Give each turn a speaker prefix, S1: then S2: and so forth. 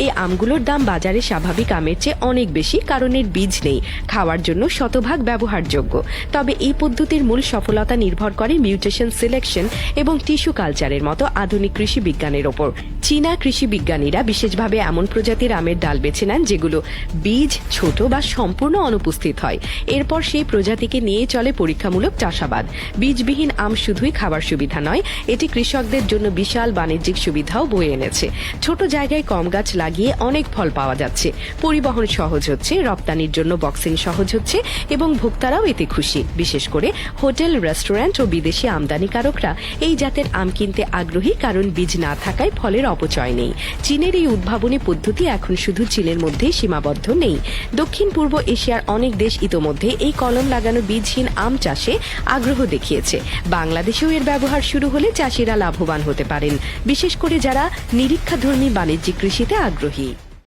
S1: এই আমগুলোর দাম বাজারে স্বাভাবিক আমের চেয়ে অনেক বেশি, কারণ এর বীজ নেই, খাওয়ার জন্য শতভাগ ব্যবহারযোগ্য। তবে এই পদ্ধতির মূল সফলতা নির্ভর করে মিউটেশন সিলেকশন এবং টিস্যু কালচারের মতো আধুনিক কৃষি বিজ্ঞানের ওপর। চীনা কৃষি বিজ্ঞানীরা বিশেষভাবে এমন প্রজাতির আমের ডাল বেছে নেন যেগুলো বীজ ছোট বা সম্পূর্ণ অনুপস্থিত হয়। এরপর সেই প্রজাতিকে নিয়ে চলে পরীক্ষামূলক চাষাবাদ। বীজবিহীন আম শুধুই খাবার সুবিধা নয়, এটি কৃষকদের জন্য বিশাল বাণিজ্যিক সুবিধাও বয়ে এনেছে। ছোট জায়গায় কম গাছ লাগিয়ে অনেক ফল পাওয়া যাচ্ছে, পরিবহন সহজ হচ্ছে, রপ্তানির জন্য বক্সিং সহজ হচ্ছে এবং ভোক্তারাও এতে খুশি। বিশেষ করে হোটেল, রেস্টুরেন্ট ও বিদেশি আমদানিকারকরা এই জাতের আম কিনতে আগ্রহী, কারণ বীজ না থাকায় ফলের অপচয় নেই। চীনের এই উদ্ভাবনী পদ্ধতি এখন শুধু চীনের মধ্যেই সীমাবদ্ধ নেই। দক্ষিণ পূর্ব এশিয়ার অনেক দেশ ইতোমধ্যে এই কলম লাগানো বীজহীন আম চাষে আগ্রহ দেখিয়েছে। বাংলাদেশেও এর ব্যবহার শুরু হলে চাষিরা লাভবান হতে পারেন, বিশেষ করে যারা নিরীক্ষাধর্মী বাণিজ্যিক কৃষিতে আগ্রহী।